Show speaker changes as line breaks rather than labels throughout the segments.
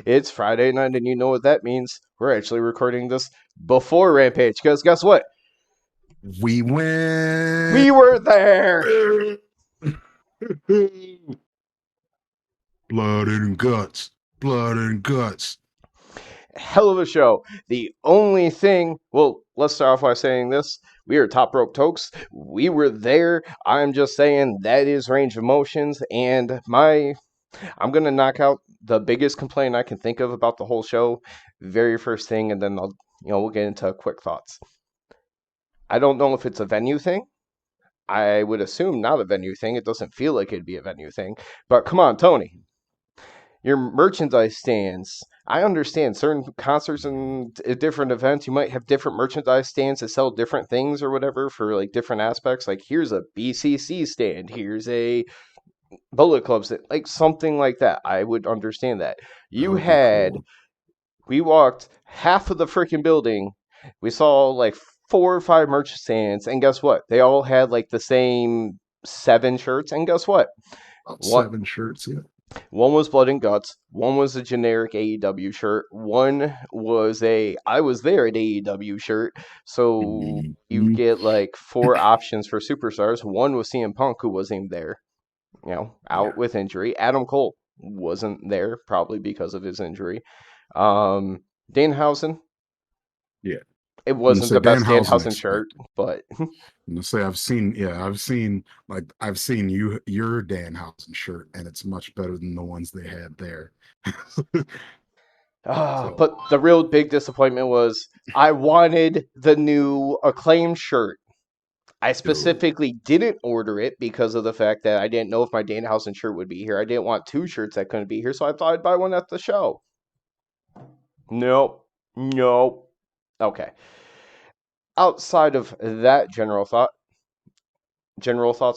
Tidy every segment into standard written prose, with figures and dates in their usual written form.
It's Friday night, and you know what that means. We're actually recording this before Rampage, because guess what?
We win.
We were there!
Blood and guts. Blood and guts.
Hell of a show. The only thing, well, let's start off by saying this. We are Top Rope Tokes. We were there. I'm just saying that is range of motions, and I'm going to knock out the biggest complaint I can think of about the whole show, very first thing, and then we'll get into quick thoughts. I don't know if it's a venue thing. I would assume not a venue thing. It doesn't feel like it'd be a venue thing. But come on, Tony. Your merchandise stands. I understand certain concerts and different events, you might have different merchandise stands that sell different things or whatever for like different aspects. Like here's a BCC stand, here's a Bullet Club stand, like something like that. I would understand that.
That
You
would be
had
cool.
We walked half of the freaking building. We saw like 4 or 5 merch stands, and guess what? They all had like the same 7 shirts, and guess what?
About
One
7 shirts, yeah.
one was Blood and Guts. One was a generic AEW shirt. One was a I was there at AEW shirt. So you
Mhm.
get like 4 options for superstars. One was CM Punk, who wasn't even there,
Yeah,
out with injury. Adam Cole wasn't there, probably because of his injury. Um, Danhausen,
yeah.
it
I'm gonna
wasn't
say
the best
Danhausen
Danhausen shirt,
expected.
but
I'm gonna say I've seen your Danhausen shirt, and it's much better than the ones they had there. So,
but the real big disappointment was I wanted the new Acclaim shirt. I
dude,
specifically didn't order it because of the fact that I didn't know if my Danhausen shirt would be here. I didn't want 2 shirts that couldn't be here, so I thought I'd buy one at the show. Nope. Nope. Okay. Outside of that general thoughts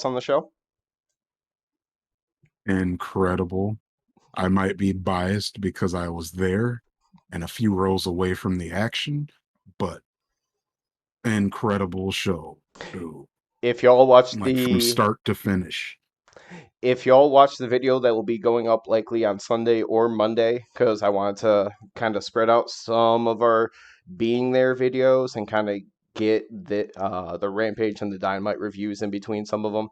on the show?
incredible. I might be biased because I was there and a few rows away from the action, but incredible show, dude.
If y'all watch
Like from
the
start to finish.
if y'all watch the video that will be going up likely on Sunday or Monday, because I wanted to kind of spread out some of our being there videos and kind of get the Rampage and the Dynamite reviews in between some of them,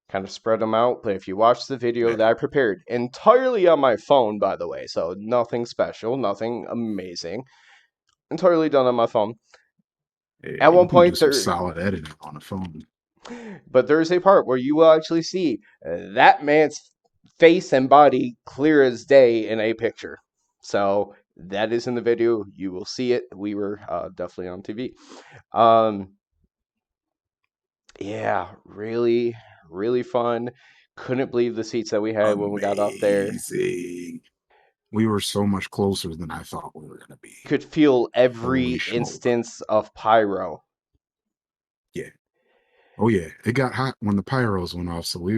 kind of spread them out. But if you watch the video
Yeah.
that I prepared entirely on my phone, by the way, so nothing special, nothing amazing, entirely done on my phone.
Yeah,
At
you
one
can do
point
some
there,
solid editing on a phone.
but there's a part where you will actually see that man's face and body clear as day in a picture. So that is in the video. You will see it. We were definitely on TV. Um, yeah, really, really fun. Couldn't believe the seats that we had when we got up there.
Amazing. We were so much closer than I thought we were gonna be.
Could feel
Holy
every
smoke.
instance of pyro.
Yeah. Oh yeah. It got hot when the pyros went off, so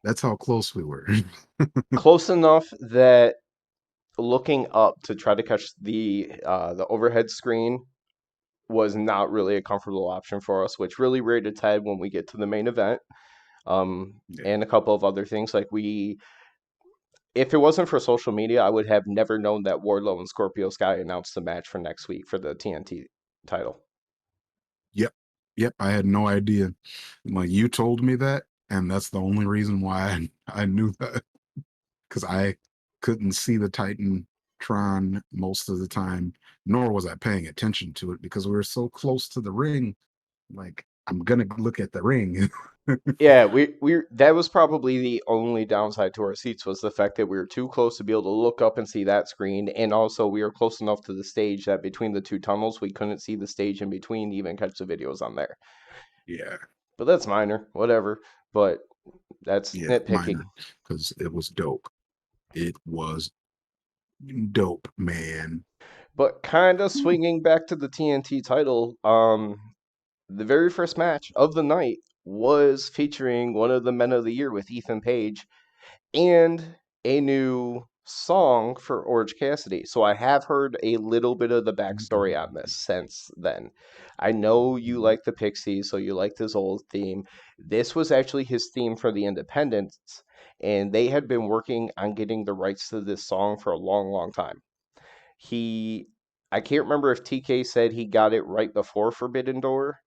that's how close we were.
Close enough that looking up to try to catch the overhead screen was not really a comfortable option for us, which really reared its head when we get to the main event.
Yeah.
And a couple of other things if it wasn't for social media, I would have never known that Wardlow and Scorpio Sky announced the match for next week for the TNT title.
Yep. Yep. I had no idea. Like you told me that, and that's the only reason why I knew that. Because I couldn't see the Titantron most of the time, nor was I paying attention to it because we were so close to the ring. Like, I'm gonna look at the ring.
Yeah, we that was probably the only downside to our seats was the fact that we were too close to be able to look up and see that screen, and also we were close enough to the stage that between the 2 tunnels we couldn't see the stage in between to even catch the videos on there.
Yeah,
But that's minor, whatever. But that's
yeah,
nitpicking.
minor, because it was dope. It was dope, man.
But kind of swinging back to the TNT title, the very first match of the night was featuring one of the men of the year with Ethan Page and a new song for Orange Cassidy. So I have heard a little bit of the backstory on this
Mm.
since then. I know you
Mhm.
like the Pixies, so you liked his old theme. This was actually his theme for the Independents, and they had been working on getting the rights to this song for a long, long time. He, I can't remember if TK said he got it right before Forbidden Door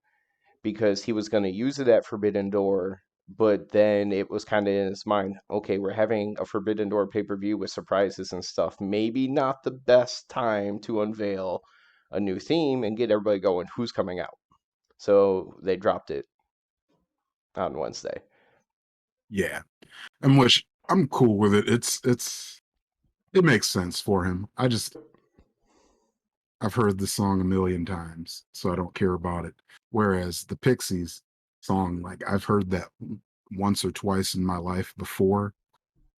because he was going to use it at Forbidden Door, but then it was kind of in his mind, okay, we're having a Forbidden Door pay per view with surprises and stuff. Maybe not the best time to unveil a new theme and get everybody going who's coming out. So they dropped it on Wednesday.
Yeah, and which I'm cool with it. It makes sense for him. I've heard the song a million times, so I don't care about it. Whereas the Pixies song, like I've heard that once or twice in my life before,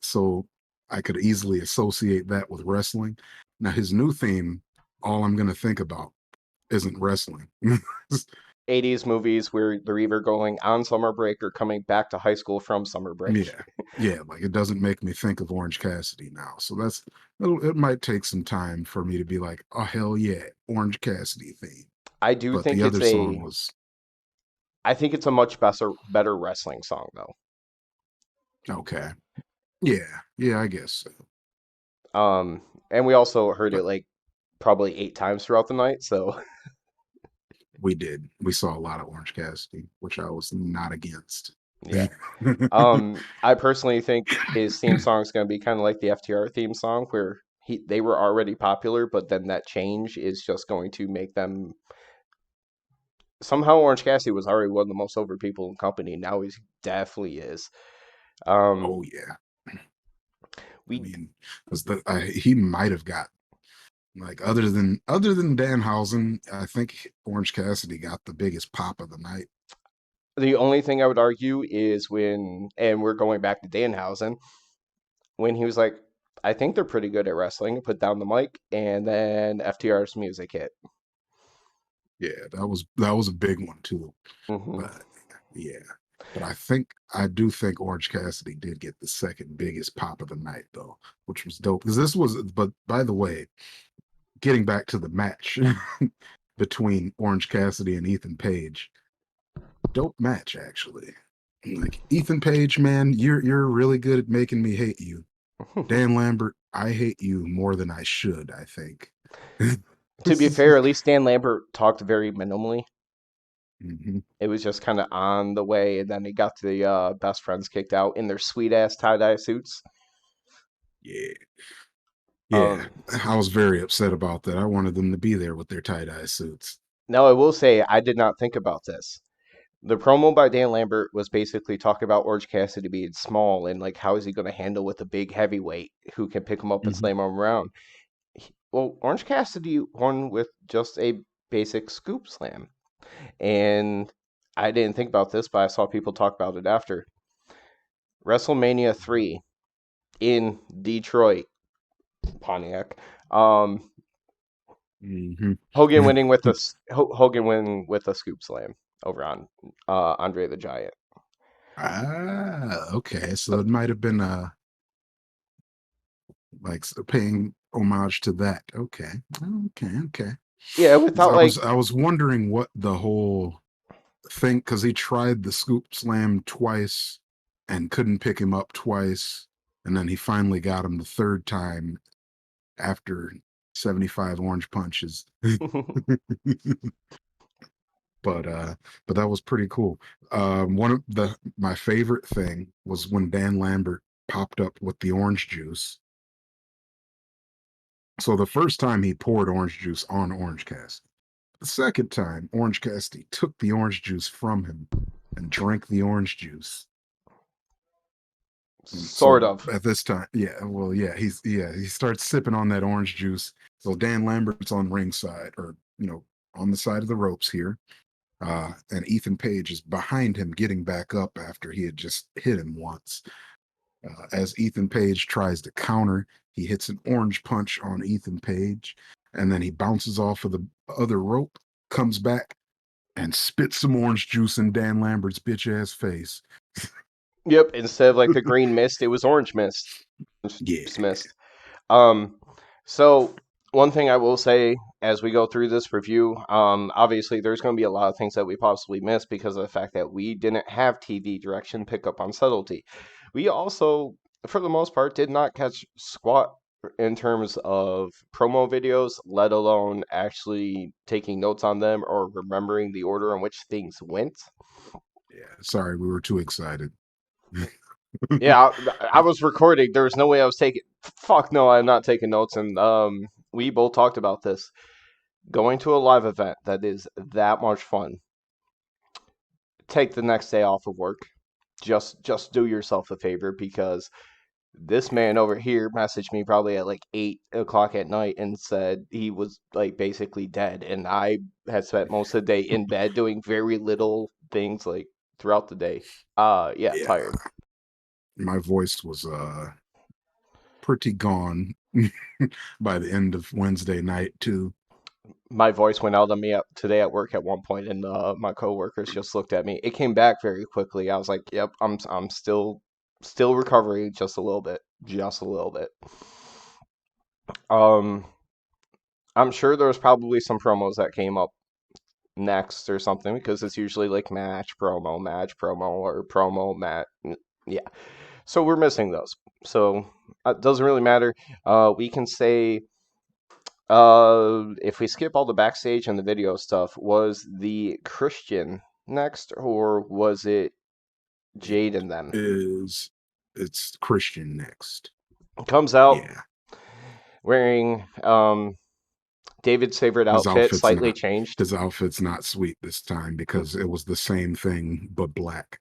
so I could easily associate that with wrestling. Now his new theme, all I'm gonna think about isn't wrestling.
80s movies where they're either going on summer break or coming back to high school from summer break.
Yeah, yeah, like it doesn't make me think of Orange Cassidy now. So it might take some time for me to be like, oh hell yeah, Orange Cassidy theme.
I do
But the
think
other song was
I think it's a much better wrestling song though.
okay. Yeah, yeah, I guess so.
And we also heard
But
it like probably 8 times throughout the night. So
we did. We saw a lot of Orange Cassidy, which I was not against.
yeah. I personally think his theme song is going to be kind of like the FTR theme song, where they were already popular, but then that change is just going to make them somehow. Orange Cassidy was already one of the most over people in the company. Now he definitely is. Um,
Oh yeah. I
we
mean, because he might have got like other than Danhausen, I think Orange Cassidy got the biggest pop of the night.
The only thing I would argue is when, and we're going back to Danhausen, when he was like, I think they're pretty good at wrestling, put down the mic, and then FTR's music hit.
Yeah, that was a big one too.
Hmm.
But yeah, but I do think Orange Cassidy did get the second biggest pop of the night though, which was dope. Because this was, but by the way, getting back to the match between Orange Cassidy and Ethan Page, dope match actually. Like Ethan Page, man, you're really good at making me hate you. Dan Lambert, I hate you more than I should, I think.
To be fair, at least Dan Lambert talked very minimally.
Mhm.
It was just kind of on the way, and then he got the best friends kicked out in their sweet ass tie dye suits.
Yeah. Yeah.
Um,
I was very upset about that. I wanted them to be there with their tie-dye suits.
Now, I will say, I did not think about this. The promo by Dan Lambert was basically talking about Orange Cassidy being small and like how is he going to handle with a big heavyweight who can pick him up and
Mhm.
slam him around. Well, Orange Cassidy won with just a basic scoop slam. And I didn't think about this, but I saw people talk about it after. WrestleMania 3 in Detroit, Pontiac. Um,
Mhm.
Hogan winning with Hogan winning with a scoop slam over on Andre the Giant.
Okay. So
So
it might have been like paying homage to that. Okay. Okay. Okay.
yeah,
'Cause
without
I
like
was I was wondering what the whole thing because he tried the scoop slam twice and couldn't pick him up twice, and then he finally got him the third time after 75 orange punches. but uh but that was pretty cool. One of the my favorite thing was when Dan Lambert popped up with the orange juice. So the first time he poured orange juice on Orange Cassidy. The second time Orange Cassidy took the orange juice from him and drank the orange juice. And
sort
so
of.
at this time, yeah, well, he starts sipping on that orange juice. So Dan Lambert's on ringside, or on the side of the ropes here. And Ethan Page is behind him, getting back up after he had just hit him once. As Ethan Page tries to counter, he hits an orange punch on Ethan Page, and then he bounces off of the other rope, comes back, and spits some orange juice in Dan Lambert's bitch ass face.
Yep, instead of like the green mist, it was orange mist.
Yeah.
Mist. Um, so one thing I will say as we go through this review, obviously there's going to be a lot of things that we possibly missed because of the fact that we didn't have TV direction pickup on subtlety. We also, for the most part, did not catch squat in terms of promo videos, let alone actually taking notes on them or remembering the order in which things went.
Yeah, sorry, we were too excited.
Yeah, I was recording. There was no way I was taking. Fuck no, I'm not taking notes. And we both talked about this. Going to a live event that is that much fun. Take the next day off of work. Just do yourself a favor because this man over here messaged me probably at like 8 o'clock at night and said he was like basically dead, and I had spent most of the day in bed doing very little things like throughout the day. Yeah,
Yeah,
tired.
my voice was pretty gone by the end of Wednesday night too.
My voice went out on me today at work at one point, and my coworkers just looked at me. It came back very quickly. I was like, "Yep, I'm still recovering just a little bit, just a little bit." Um, I'm sure there was probably some promos that came up next or something because it's usually like match promo, or promo match. Yeah, so we're missing those. So it doesn't really matter. We can say if we skip all the backstage and the video stuff, was the Christian next, or was it
It
Jade and them?
is it's Christian next.
Comes out
Yeah,
wearing David's favorite
his
outfit,
outfit's
slightly
not
changed.
his outfit's not sweet this time because it was the same thing but black.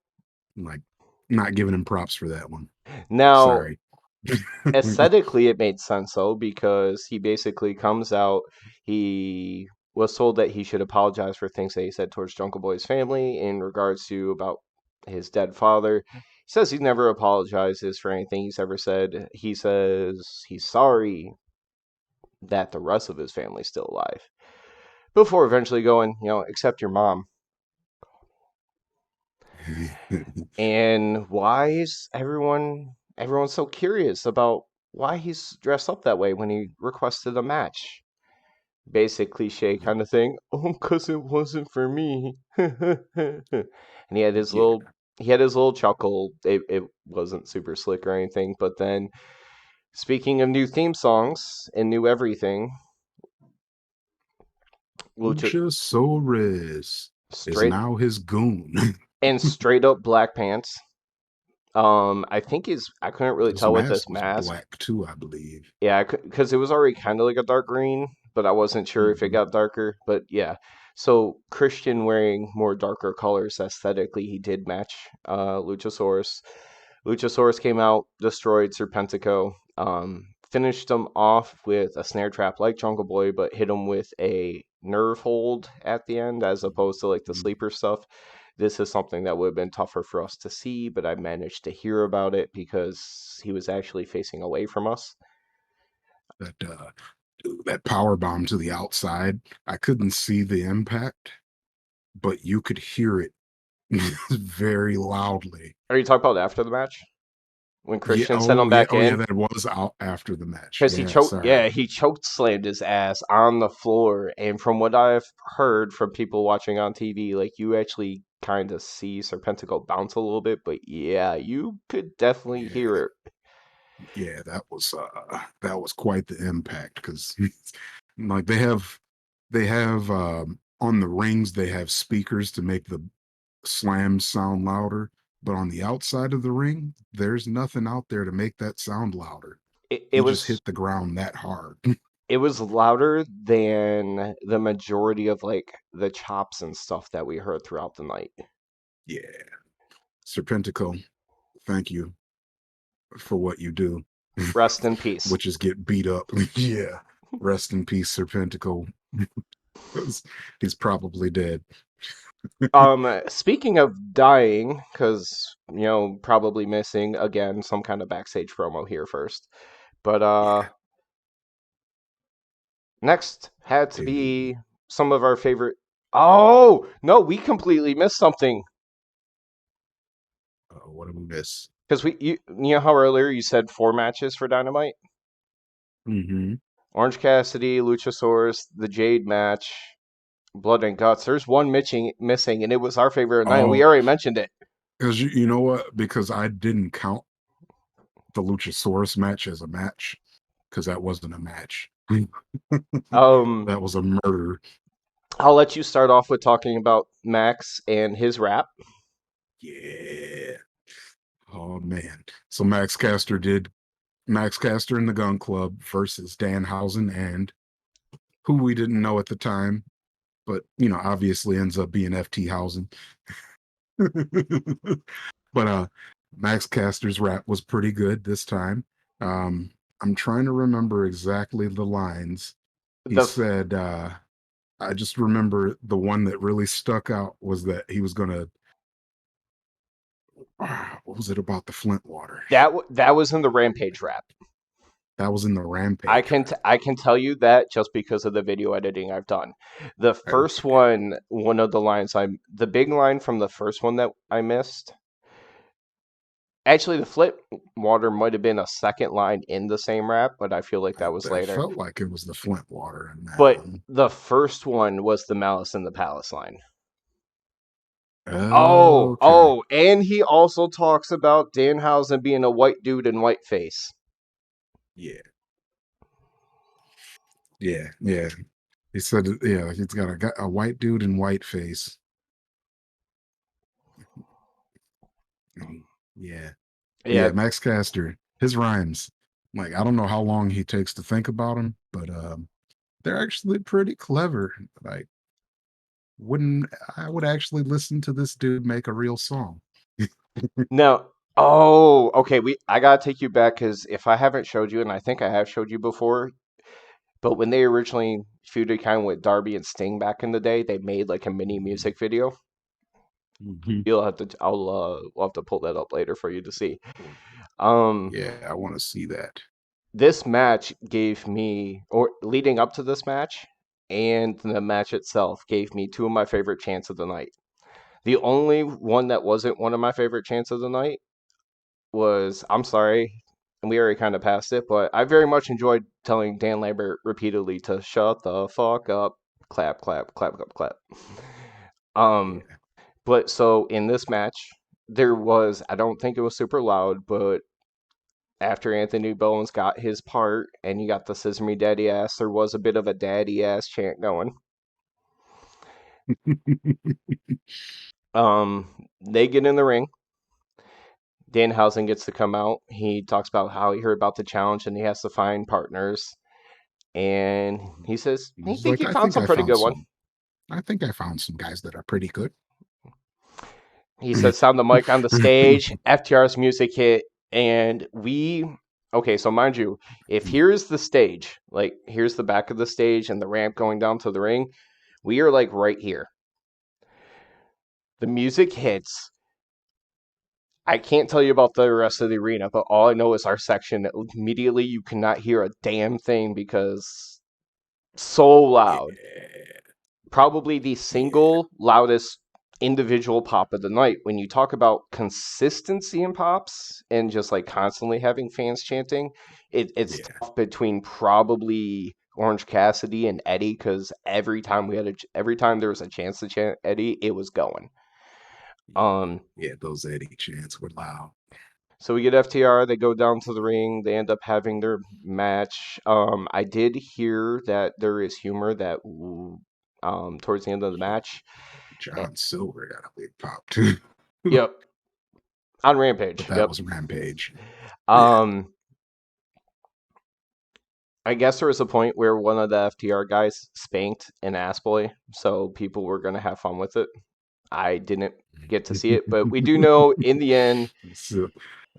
Like, not giving him props for that one.
Now,
Sorry.
aesthetically, it made sense though because he basically comes out. He was told that he should apologize for things that he said towards Jungle Boy's family in regards to about his dead father. He says he never apologizes for anything he's ever said. He says he's sorry that the rest of his family's still alive. Before eventually going, except your mom. And why is everyone so curious about why he's dressed up that way when he requested a match? Basic cliche kind of thing. Oh, 'cause it wasn't for me. And he had his
Yeah,
little chuckle. It wasn't super slick or anything, but then speaking of new theme songs and new everything, Lucha
Luchasaurus is
straight
now his goon.
and straight up black pants. I think I couldn't really
His
tell with this
mask was
mask.
black too, I believe.
Yeah, because it was already kind of like a dark green, but I wasn't sure if it
Hmm.
got darker. But yeah, so Christian wearing more darker colors aesthetically, he did match Luchasaurus. Luchasaurus came out, destroyed Serpentico, finished him off with a snare trap like Jungle Boy, but hit him with a nerve hold at the end as opposed to like the sleeper stuff. This is something that would have been tougher for us to see, but I managed to hear about it because he was actually facing away from us.
That that power bomb to the outside, I couldn't see the impact, but you could hear it very loudly.
Are you talking about after the match when
Yeah.
Christian sent him back
Oh yeah.
in?
That was out after the match.
Because
Yeah. Sorry.
he choked slammed his ass on the floor. And from what I've heard from people watching on TV, like you actually kind of see Serpentico bounce a little bit, but yeah, you could definitely
Yeah.
hear it.
Yeah. That was quite the impact because like they have on the rings they have speakers to make the slams sound louder, but on the outside of the ring, there's nothing out there to make that sound louder.
It, it
He just
was
hit the ground that hard.
it was louder than the majority of like the chops and stuff that we heard throughout the night.
Yeah. Serpentico, thank you for what you do,
Rest in peace.
which is get beat up. Yeah. Rest in peace, Serpentico. He's probably dead.
Speaking of dying, because probably missing again some kind of backstage promo here first. But
Yeah.
next had to
Hey,
be some of our favorite. Oh no, we completely missed something
what did we miss?
because you know how earlier you said 4 matches for Dynamite.
Mm-hmm.
Orange Cassidy, Luchasaurus, the Jade match, Blood and Guts. There's one missing, and it was our favorite night. We
Oh,
already mentioned it.
because you know what? Because I didn't count the Luchasaurus match as a match because that wasn't a match.
Um,
That was a murder.
I'll let you start off with talking about Max and his rap.
Yeah. Oh man. So Max Caster and the Gun Club versus Danhausen and who we didn't know at the time, but obviously ends up being FT Hausen. But Max Caster's rap was pretty good this time. Um, I'm trying to remember exactly the lines. He
The
said, I just remember the one that really stuck out was that he was gonna what was it about the Flint water?
that was in the Rampage rap.
That was in the Rampage rap.
I can tell you that just because of the video editing I've done. The first
Okay.
one of the lines the big line from the first one that I missed. Actually, the flip water might have been a second line in the same rap, but I feel like that was
I
later.
felt like it was the Flint water in that
But
one.
the first one was the Malice in the Palace line.
Okay.
And he also talks about Danhausen being a white dude in whiteface.
Yeah. Yeah. Yeah. He said, yeah, he's got a white dude in white face. Yeah.
Yeah,
Yeah. Max Caster, his rhymes, like, I don't know how long he takes to think about them, but they're actually pretty clever. Like, wouldn't I would actually listen to this dude make a real song.
no. Okay. I gotta take you back because if I haven't showed you, and I think I have showed you before, but when they originally feuded kind of with Darby and Sting back in the day, they made like a mini
Mhm.
music video.
Mhm.
We'll have to pull that up later for you to see.
Cool.
Um,
Yeah, I want to see that.
this match gave me, or leading up to this match, and the match itself gave me two of my favorite chants of the night. The only one that wasn't one of my favorite chants of the night was I'm sorry, and we already kind of passed it, but I very much enjoyed telling Dan Lambert repeatedly to shut the fuck up, clap, clap, clap, clap, clap. Um,
Yeah.
but so in this match, there was I don't think it was super loud, but after Anthony Bowens got his part and you got the Scissor Me Daddy Ass, there was a bit of a daddy ass chant going. They get in the ring. Danhausen gets to come out. He talks about how he heard about the challenge and he has to find partners. And he says he
He's
think
like,
he found some pretty good one.
I think I found some guys that are pretty good.
He said sound the mic on the stage. FTR's music hit, and okay. So mind you, if here's the stage, like here's the back of the stage and the ramp going down to the ring, we are like right here. The music hits. I can't tell you about the rest of the arena, but all I know is our section. Immediately, you cannot hear a damn thing because so loud.
Yeah.
Probably the
Yeah.
single loudest individual pop of the night. When you talk about consistency in pops and just like constantly having fans chanting, it's
Yeah.
tough between probably Orange Cassidy and Eddie because every time there was a chance to chant Eddie, it was going. Um,
Yeah, those Eddie chants were loud.
so we get FTR. They go down to the ring. They end up having their match. I did hear that there is humor that towards the end of the
Yeah.
match.
John Silver got a big pop too.
Yep, on
But
Rampage.
that
Yep.
was Rampage. Yeah.
Um, I guess there was a point where one of the FTR guys spanked an ass boy, so people were gonna have fun with it. I didn't get to see it, but we do know in the end.
So,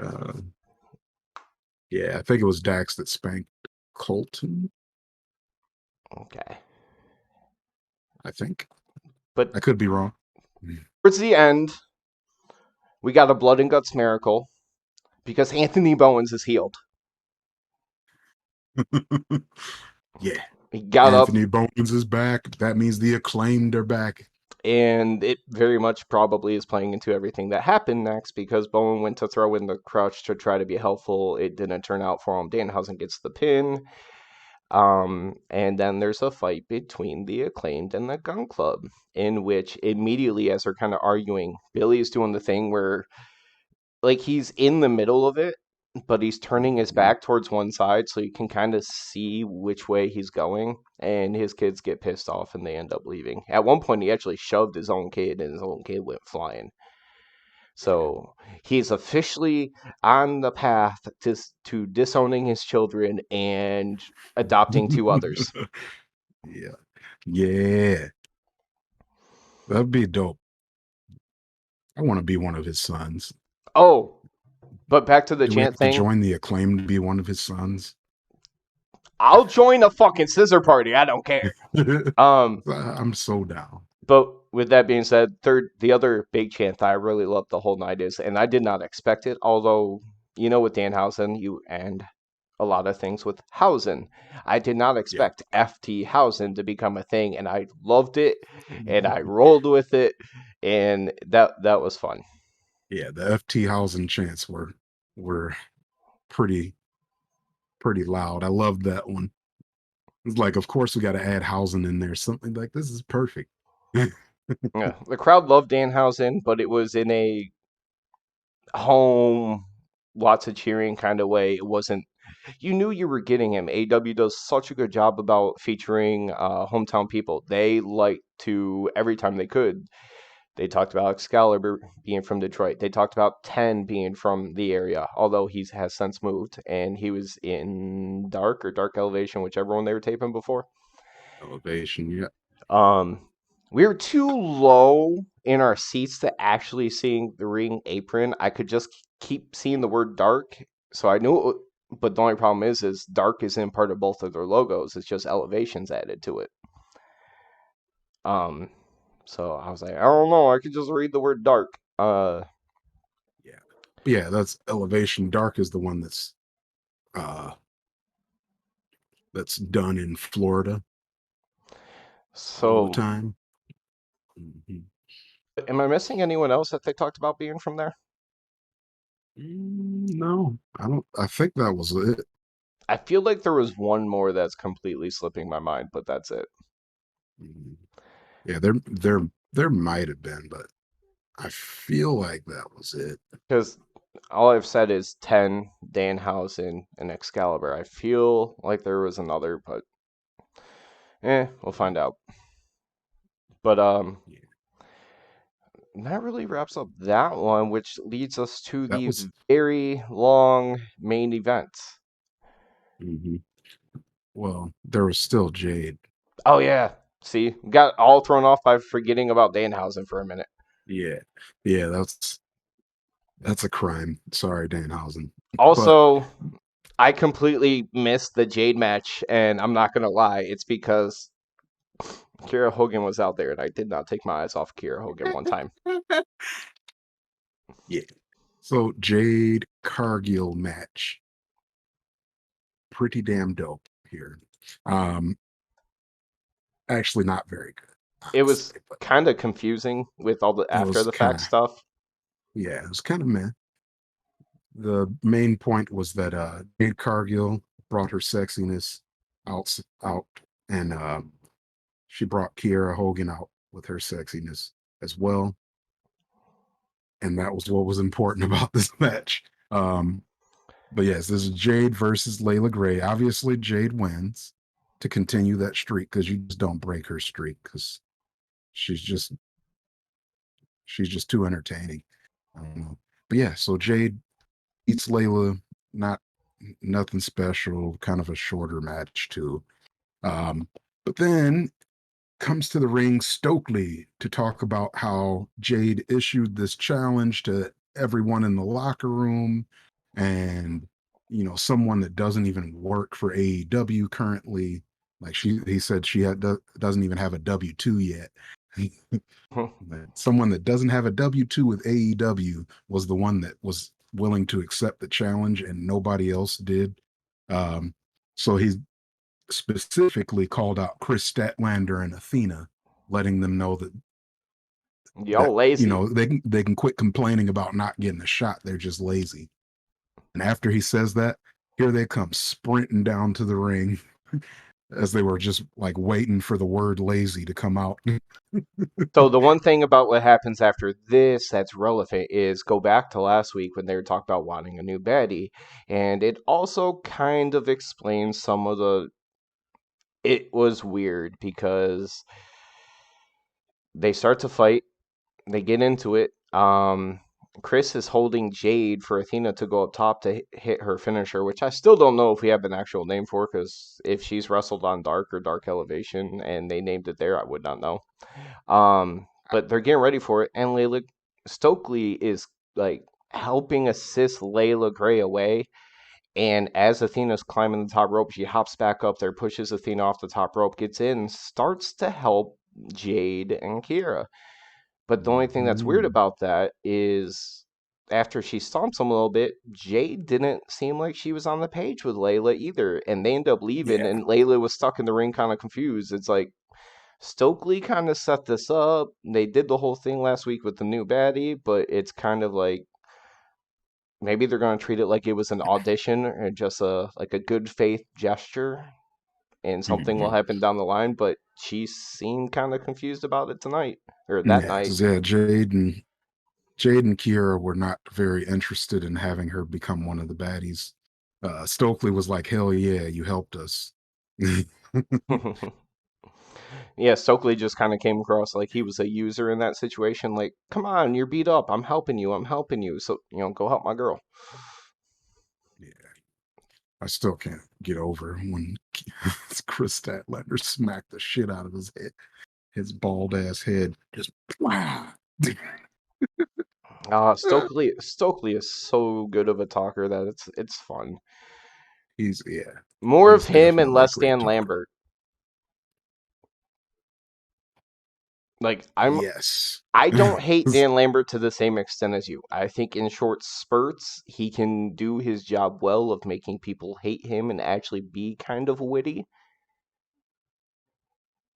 uh, yeah, I think it was Dax that spanked Colton.
Okay,
I think
but
I could be wrong.
towards the end, we got a blood and guts miracle because Anthony Bowens is healed.
Yeah,
He got up,
Anthony Bowens is back. That means the acclaimed are back.
and it very much probably is playing into everything that happened next because Bowen went to throw in the crouch to try to be helpful. It didn't turn out for him. Danhausen gets the pin. And then there's a fight between the Acclaimed and the Gun Club, in which immediately as they're kind of arguing, Billy's doing the thing where like he's in the middle of it, but he's turning his
Mhm.
back towards one side so you can kind of see which way he's going. And his kids get pissed off and they end up leaving. At one point, he actually shoved his own kid, and his own kid went flying.
Yeah.
So he's officially on the path to disowning his children and adopting two others.
Yeah. Yeah. That'd be dope. I want to be one of his sons.
Oh, but back to the
Do we
chant
have to
thing.
join the Acclaim to be one of his sons?
I'll join a fucking scissor party. I don't care. Um,
I'm so down.
but with that being said, the other big chant that I really loved the whole night is, and I did not expect it, although with Danhausen, you and a lot of things with Hausen. I did not
Yeah.
expect FT Hausen to become a thing, and I loved it, and I rolled with it, and that was fun.
Yeah, the FT Housing chants were pretty pretty loud. I loved that one. It's like, of course, we got to add housing in there. Something like this is perfect.
Yeah, the crowd loved Danhausen, but it was in a home, lots of cheering kind of way. It wasn't. You knew you were getting him. AEW does such a good job about featuring hometown people. They like to every time they could. They talked about Excalibur being from Detroit. They talked about 10 being from the area, although he has since moved and he was in Dark or Dark Elevation, whichever one they were taping before.
Elevation, yeah.
Um, we were too low in our seats to actually seeing the ring apron. I could just keep seeing the word Dark, so I knew it. But the only problem is Dark is in part of both of their logos. It's just Elevations added to it. Um, so I was like, I don't know. I could just read the word Dark.
Yeah. Yeah, that's Elevation. Dark is the one uh that's done in Florida all the
So
time. Mhm.
am I missing anyone else that they talked about being from there?
No, I don't. I think that was it.
I feel like there was one more that's completely slipping my mind, but that's it.
Mhm. Yeah, there might have been, but I feel like that was it.
Because all I've said is 10, Danhausen, and Excalibur. I feel like there was another, but we'll find out. But
Yeah,
that really wraps up that one, which leads us to
that
the
was.
very long main event.
Mhm. Well, there was still Jade.
Oh yeah, see, got all thrown off by forgetting about Danhausen for a minute.
Yeah, yeah, that's a crime. Sorry, Danhausen. But
Also, I completely missed the Jade match, and I'm not gonna lie, it's because Kira Hogan was out there, and I did not take my eyes off Kira Hogan one time.
yeah, so Jade Cargill match, pretty damn dope here. Um, actually, not very good,
It was
honestly, but
kind of confusing with all the
it
after
was
the
kind
fact
of
stuff.
yeah, it was kind of meh. The main point was that Jade Cargill brought her sexiness out, and she brought Kiera Hogan out with her sexiness as well, and that was what was important about this match. Um, but yes, this is Jade versus Layla Gray. Obviously, Jade wins to continue that streak because you just don't break her streak because she's just she's just too entertaining. I don't know. But yeah, so Jade beats Layla, not nothing special, kind of a shorter match too. Um, but then comes to the ring Stokely to talk about how Jade issued this challenge to everyone in the locker room and someone that doesn't even work for AEW currently, like he said she doesn't even have a W2 yet. Someone that doesn't have a W2 with AEW was the one that was willing to accept the challenge and nobody else did. So he specifically called out Chris Statlander and Athena, letting them know that
Y'all lazy.
they can quit complaining about not getting a shot. They're just lazy. And after he says that, here they come sprinting down to the ring. as they were just like waiting for the word lazy to come out.
So the one thing about what happens after this that's relevant is go back to last week when they were talking about wanting a new baddie, and it also kind of explains some of the. It was weird because they start to fight, they get into it. Chris is holding Jade for Athena to go up top to hit her finisher, which I still don't know if we have an actual name for, because if she's wrestled on Dark or Dark Elevation and they named it there, I would not know. But they're getting ready for it, and Layla Stokely is like helping assist Layla Gray away. And as Athena's climbing the top rope, she hops back up there, pushes Athena off the top rope, gets in, starts to help Jade and Kira. But the only thing that's weird
Mhm.
about that is after she stomps him a little bit, Jade didn't seem like she was on the page with Layla either. And they end up leaving,
Yeah.
and Layla was stuck in the ring kind of confused. It's like Stokely kind of set this up. They did the whole thing last week with the new baddie, but it's kind of like maybe they're going to treat it like it was an audition or just a like a good faith gesture and something will
Mhm.
happen down the line, but she seemed kind of confused about it tonight or that
Yeah,
night.
'cause, yeah, Jade and Kira were not very interested in having her become one of the baddies. Stokely was like, "Hell yeah, you helped us."
Yeah, Stokely just kind of came across like he was a user in that situation. Like, come on, you're beat up. I'm helping you. I'm helping you. So, go help my girl.
Yeah, I still can't get over when Chris Statlander smacked the shit out of his bald ass head. Just wow.
Stokely is so good of a talker that it's fun.
Yeah,
More of
he's
him and
definitely a
less
great
Dan
talker.
Lambert. Like
Yes.
I don't hate Dan Lambert to the same extent as you. I think in short spurts he can do his job well of making people hate him and actually be kind of witty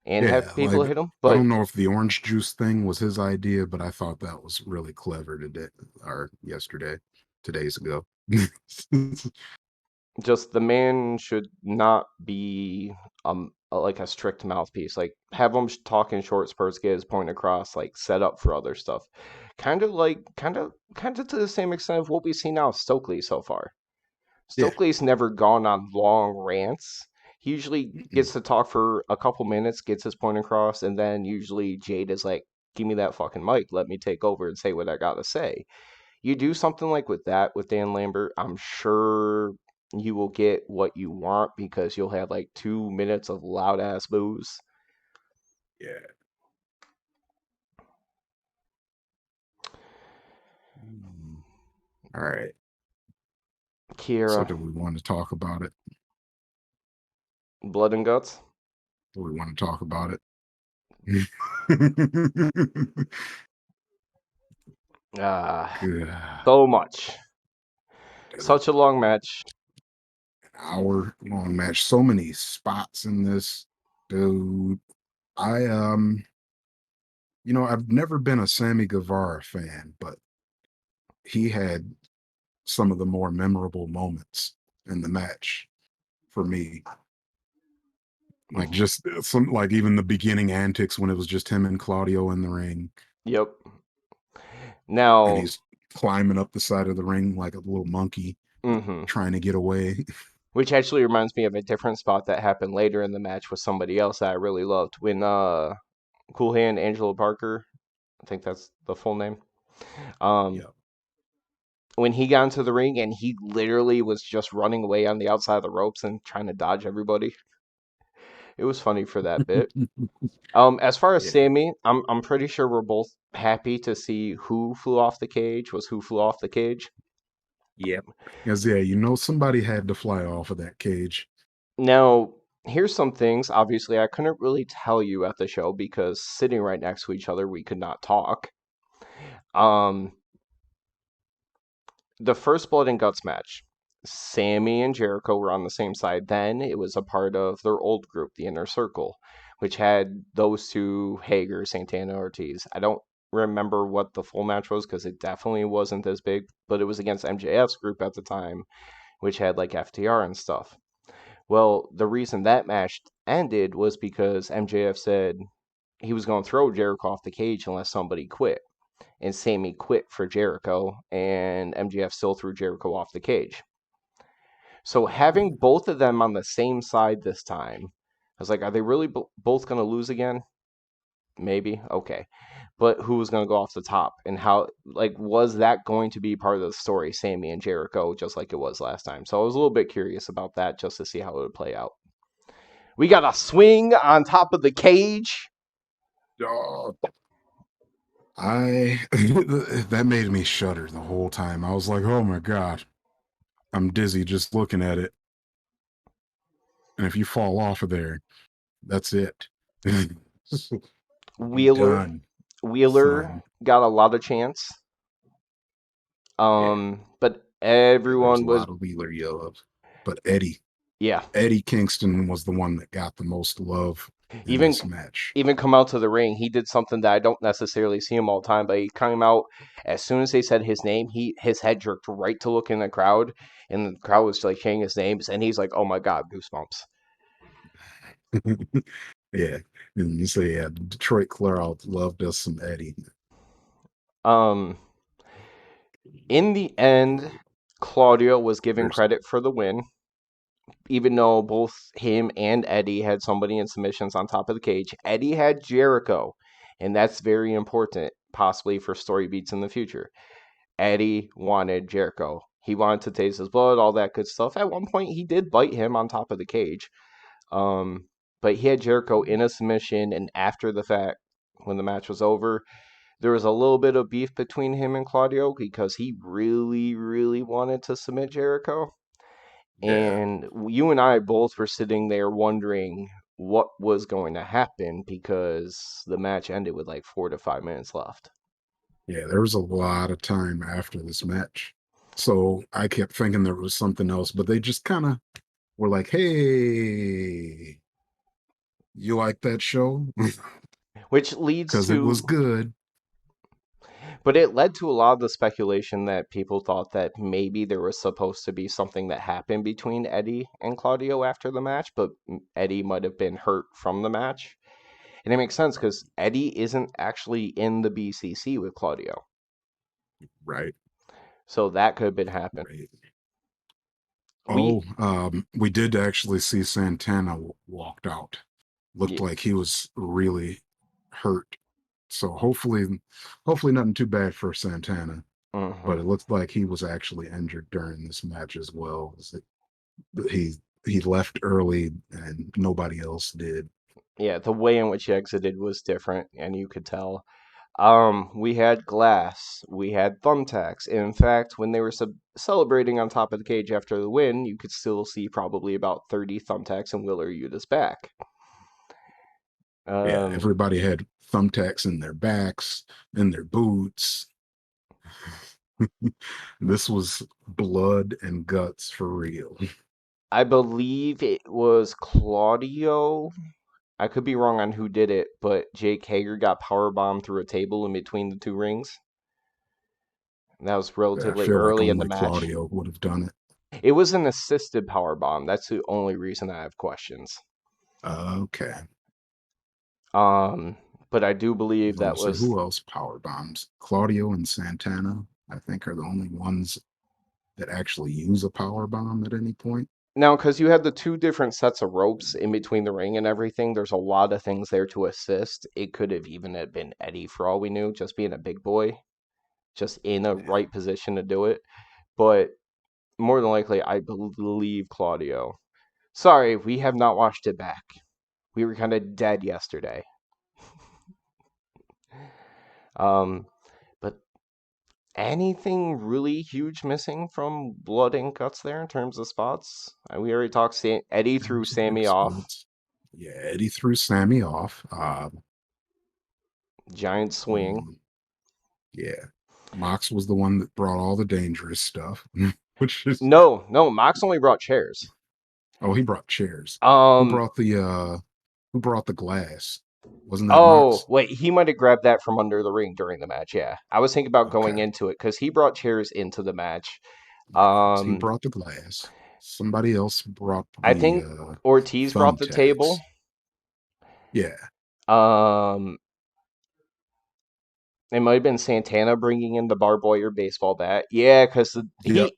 and have
Yeah,
people
like
hate him.
I
But
don't know if the orange juice thing was his idea, but I thought that was really clever today or yesterday, 2 days ago.
just the man should not be like a strict mouthpiece. Like have him talk in short spurts, get his point across, like set up for other stuff. Kind of to the same extent of what we see now with Stokely so far.
Yeah.
Stokely's never gone on long rants. He usually
Mm-mm.
gets to talk for a couple minutes, gets his point across, and then usually Jade is like, "Give me that fucking mic, let me take over and say what I gotta say." You do something like with that with Dan Lambert, I'm sure you will get what you want because you'll have like 2 minutes of loud ass boos.
Yeah. Mm. All right. So
Kira,
do we want to talk about it?
blood and guts.
Do we want to talk about it?
Ah,
Yeah.
so much.
Damn it.
Such a long match.
Hour long match. So many spots in this, dude. I I've never been a Sammy Guevara fan, but he had some of the more memorable moments in the match for me. Like just some like even the beginning antics when it was just him and Claudio in the ring
Yep.
and
Now,
he's climbing up the side of the ring like a little monkey
mhm.
trying to get away.
Which actually reminds me of a different spot that happened later in the match with somebody else that I really loved. When Cool Hand Angelo Parker, I think that's the full name. Um,
Yeah.
when he got into the ring and he literally was just running away on the outside of the ropes and trying to dodge everybody. It was funny for that bit. As far as
Yeah.
Sammy, I'm pretty sure we're both happy to see who flew off the cage was who flew off the cage.
Yep. Because somebody had to fly off of that cage.
Now, here's some things. Obviously, I couldn't really tell you at the show because sitting right next to each other, we could not talk. Um, the first Blood and Guts match, Sammy and Jericho were on the same side. Then it was a part of their old group, the Inner Circle, which had those two, Hager, Santana, Ortiz. I don't remember what the full match was because it definitely wasn't as big, but it was against MJF's group at the time, which had like FTR and stuff. Well, the reason that match ended was because MJF said he was going to throw Jericho off the cage unless somebody quit. And Sammy quit for Jericho, and MJF still threw Jericho off the cage. So having both of them on the same side this time, I was like, are they really both going to lose again? Maybe. Okay. But who was going to go off the top? And how, like, was that going to be part of the story, Sammy and Jericho, just like it was last time? So I was a little bit curious about that just to see how it would play out. We got a swing on top of the cage.
Oh, I that made me shudder the whole time. I was like, "Oh my god, I'm dizzy just looking at it." And if you fall off of there, that's it. You
Wheeler
done,
Wheeler
son.
got a lot of chance.
Yeah,
But
yeah. There was
everyone
a
was,
lot of Wheeler yellow, but
yeah.
Eddie Kingston was the one that got the most love in
Even
this match.
even come out to the ring, he did something that I don't necessarily see him all the time, but he came out as soon as they said his name, his head jerked right to look in the crowd, and the crowd was like chanting his names, and he's like, "Oh my god, goosebumps."
Yeah, and you say yeah, Detroit Cloud loved us some Eddie.
Um, in the end, Claudio was given
There's
credit for the win, even though both him and Eddie had somebody in submissions on top of the cage. Eddie had Jericho, and that's very important, possibly for story beats in the future. Eddie wanted Jericho. He wanted to taste his blood, all that good stuff. At one point, he did bite him on top of the cage. Um, but he had Jericho in a submission, and after the fact, when the match was over, there was a little bit of beef between him and Claudio because he really, really wanted to submit Jericho.
yeah,
And you and I both were sitting there wondering what was going to happen because the match ended with like 4 to 5 minutes left.
yeah. There was a lot of time after this match, so I kept thinking there was something else, but they just kind of were like, "Hey, you like that show?"
Which leads
Because it was
to,
good.
but it led to a lot of the speculation that people thought that maybe there was supposed to be something that happened between Eddie and Claudio after the match, but Eddie might have been hurt from the match. And it makes sense because Eddie isn't actually in the BCC with Claudio.
Right,
So that could have been happening.
right.
We,
Oh, we did actually see Santana walked out. Looked
yeah,
like he was really hurt. So hopefully nothing too bad for Santana.
mhm.
But it looks like he was actually injured during this match as well. He he left early and nobody else did.
Yeah, the way in which he exited was different, and you could tell. We had glass, we had thumbtacks. In fact, when they were celebrating on top of the cage after the win, you could still see probably about 30 thumbtacks in Willer Yuta's back.
Yeah,
Um,
everybody had thumbtacks in their backs, in their boots. This was blood and guts for real.
I believe it was Claudio. I could be wrong on who did it, but Jake Hager got powerbombed through a table in between the two rings. That was
I
relatively
feel like
early in the
only
match.
Claudio would have done it.
It was an assisted powerbomb. That's the only reason I have questions.
Okay.
Um, but I do believe
Let me
that
see
was
who else power bombs. Claudio and Santana, I think, are the only ones that actually use a power bomb at any point.
now because you had the two different sets of ropes in between the ring and everything. There's a lot of things there to assist. It could have even have been Eddie for all we knew, just being a big boy, just in a
Yeah.
right position to do it. But more than likely, I believe Claudio. Sorry, we have not watched it back. We were kind of dead yesterday. Um, but anything really huge missing from Blood and Guts there in terms of spots? We already talked. Eddie threw
Terms of
Sammy off.
spots. Yeah, Eddie threw Sammy off.
Giant swing.
mm, yeah. Mox was the one that brought all the dangerous stuff, which is
No, no, Mox only brought chairs.
oh, he brought chairs. Who
Um.
brought the who brought the glass? Wasn't that
Oh,
Mox?
wait. He might have grabbed that from under the ring during the match. Yeah, I was thinking about going
Okay.
into it because he brought chairs into the match.
Yeah, he
Um.
brought the glass. somebody else brought
I
the
think Ortiz brought the table.
thumbtacks. Yeah.
Um, it might have been Santana bringing in the barbed wire baseball bat. Yeah, because
Yep.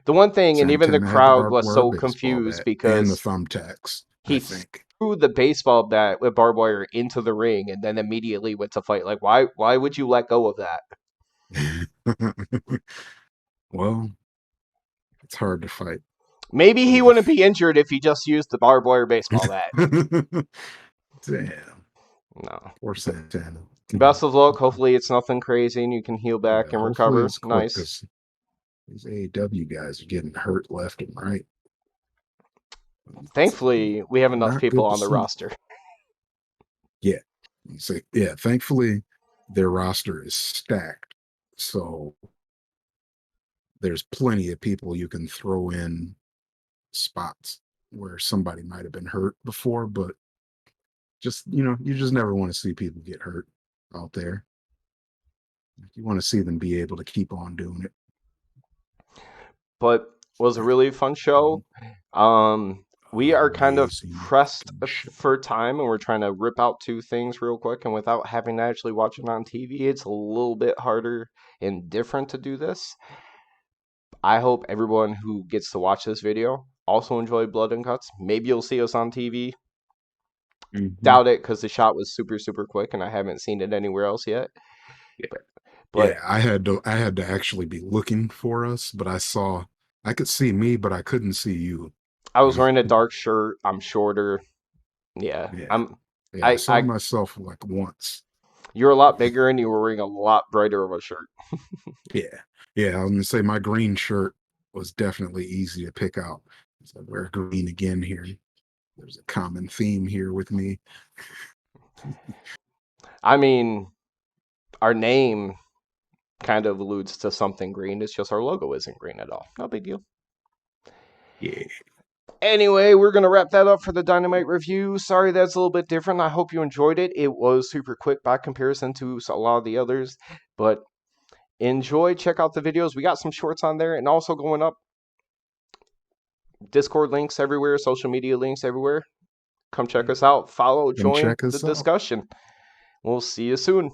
the one thing, and even the
Santana had the
crowd
barbed
was
wire
so
baseball
confused
bat and the
because
thumbtacks, I
he
think.
threw the baseball bat with barbed wire into the ring and then immediately went to fight. Like, why would you let go of that?
Well, it's hard to fight
Maybe he wouldn't
with.
be injured if he just used the barbed wire baseball bat.
Damn.
No.
Poor Santana.
Best of luck. Hopefully it's nothing crazy and you can heal
Yeah,
back and
hopefully
recover.
it's quick
Nice.
because these AEW guys are getting hurt left and right. It's
Thankfully, we have enough
not
people
good to
on the
see.
roster.
Yeah. So, yeah, thankfully their roster is stacked. So there's plenty of people you can throw in spots where somebody might have been hurt before, but just, you just never want to see people get hurt out there. You want to see them be able to keep on doing it.
But was a really fun show. We are kind of
Amazing
pressed
fucking show.
for time and we're trying to rip out two things real quick. And without having to actually watch it on TV, it's a little bit harder and different to do this. I hope everyone who gets to watch this video also enjoyed Blood and Guts. Maybe you'll see us on TV.
Mhm.
Doubt it because the shot was super, super quick and I haven't seen it anywhere else yet.
Yeah.
But
Yeah, I had to actually be looking for us, but I could see me, but I couldn't see you.
I was wearing a dark shirt. I'm shorter. Yeah,
Yeah. Yeah, I
I,
saw
I,
myself like once.
you're a lot bigger and you were wearing a lot brighter of a shirt.
Yeah. Yeah, I was gonna say my green shirt was definitely easy to pick out. So I wear green again here. There's a common theme here with me.
I mean, our name kind of alludes to something green. It's just our logo isn't green at all. No big deal.
Yeah.
Anyway, we're going to wrap that up for the Dynamite review. Sorry that's a little bit different. I hope you enjoyed it. It was super quick by comparison to a lot of the others, but enjoy. Check out the videos. We got some shorts on there and also going up Discord links everywhere, social media links everywhere. Come check us out. Follow,
Come
join
check
the
us out.
discussion. We'll see you soon.